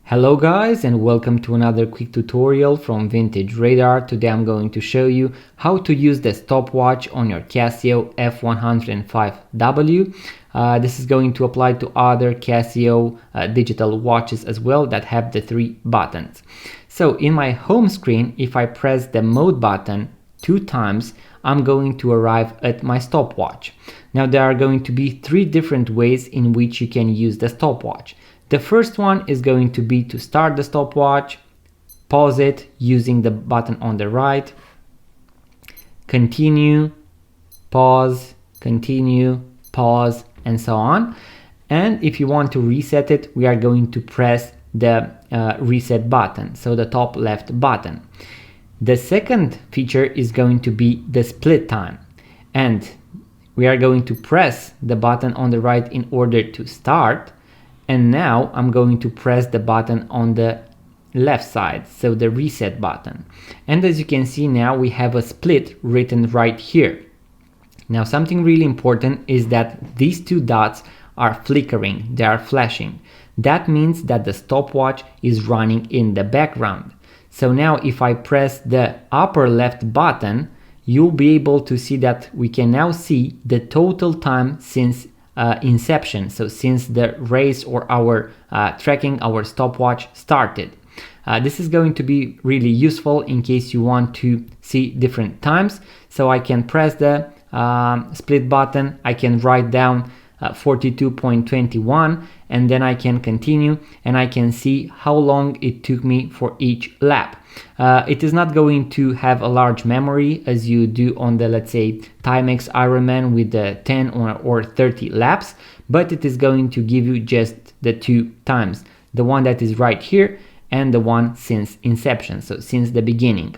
Hello guys, and welcome to another quick tutorial from Vintage Radar. Today I'm going to show you how to use the stopwatch on your Casio F105W. This is going to apply to other Casio digital watches as well that have the three buttons. So in my home screen, if I press the mode button 2 times, I'm going to arrive at my stopwatch. Now there are going to be 3 different ways in which you can use the stopwatch. The first one is going to be to start the stopwatch, pause it using the button on the right, continue, pause, and so on. And if you want to reset it, we are going to press the reset button, so the top left button. The second feature is going to be the split time, and we are going to press the button on the right in order to start. And now I'm going to press the button on the left side, so the reset button. And as you can see now, we have a split written right here. Now something really important is that these 2 dots are flickering, they are flashing. That means that the stopwatch is running in the background. So now if I press the upper left button, you'll be able to see that we can now see the total time since inception, so since the race or our tracking our stopwatch started. This is going to be really useful in case you want to see different times. So I can press the split button, I can write down 42.21, and then I can continue and I can see how long it took me for each lap. It is not going to have a large memory as you do on the, let's say, Timex Ironman with the 10 or 30 laps, but it is going to give you just the 2 times, the one that is right here and the one since inception, so since the beginning.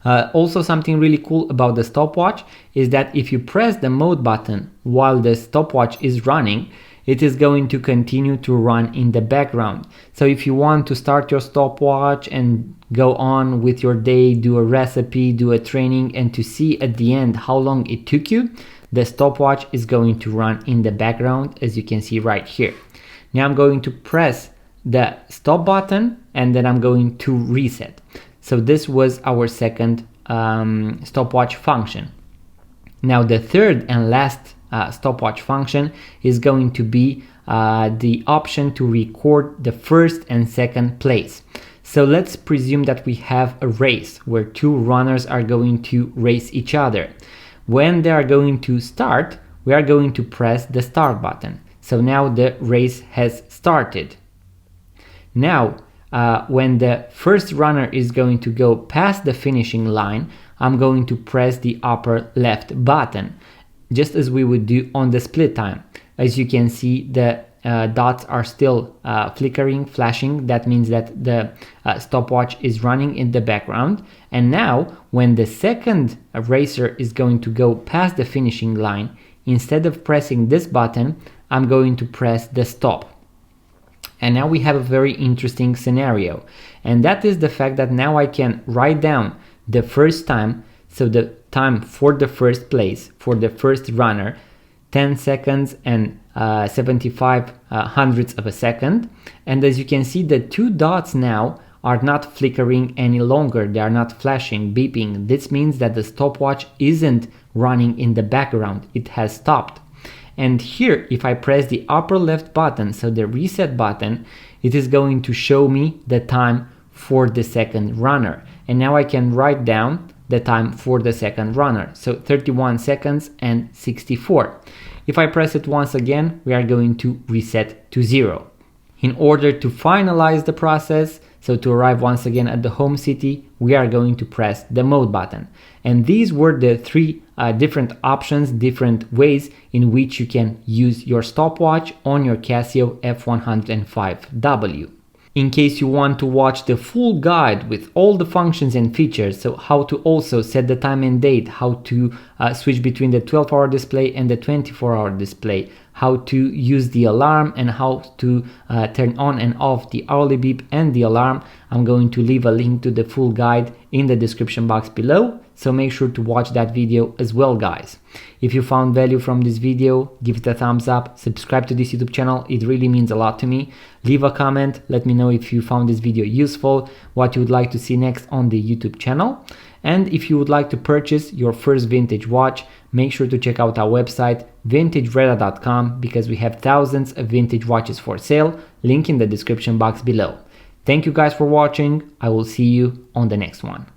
Also, something really cool about the stopwatch is that if you press the mode button while the stopwatch is running, it is going to continue to run in the background. So if you want to start your stopwatch and go on with your day, do a recipe, do a training, and to see at the end how long it took you, the stopwatch is going to run in the background, as you can see right here. Now I'm going to press the stop button and then I'm going to reset. So this was our second stopwatch function. Now the third and last stopwatch function is going to be the option to record the first and second place. So let's presume that we have a race where 2 runners are going to race each other. When they are going to start, we are going to press the start button. So now the race has started. Now when the first runner is going to go past the finishing line, I'm going to press the upper left button, just as we would do on the split time. As you can see, the dots are still flickering, flashing. That means that the stopwatch is running in the background. And now when the second racer is going to go past the finishing line, instead of pressing this button, I'm going to press the stop. And now we have a very interesting scenario, and that is the fact that now I can write down the first time, so the time for the first place, for the first runner, 10 seconds and 75 hundredths of a second. And as you can see, the 2 dots now are not flickering any longer, they are not flashing, beeping. This means that the stopwatch isn't running in the background, it has stopped. And here, if I press the upper left button, so the reset button, it is going to show me the time for the second runner. And now I can write down the time for the second runner, so 31 seconds and 64. If I press it once again, we are going to reset to 0. In order to finalize the process, so to arrive once again at the home city, we are going to press the mode button. And these were the 3 different options, different ways in which you can use your stopwatch on your Casio F105W. In case you want to watch the full guide with all the functions and features, so how to also set the time and date, how to switch between the 12-hour display and the 24-hour display, how to use the alarm and how to turn on and off the hourly beep and the alarm, I'm going to leave a link to the full guide in the description box below. so make sure to watch that video as well, guys. If you found value from this video, give it a thumbs up, subscribe to this YouTube channel, it really means a lot to me. Leave a comment, let me know if you found this video useful, what you would like to see next on the YouTube channel. And if you would like to purchase your first vintage watch, make sure to check out our website vintagereda.com, because we have thousands of vintage watches for sale, link in the description box below. Thank you guys for watching, I will see you on the next one.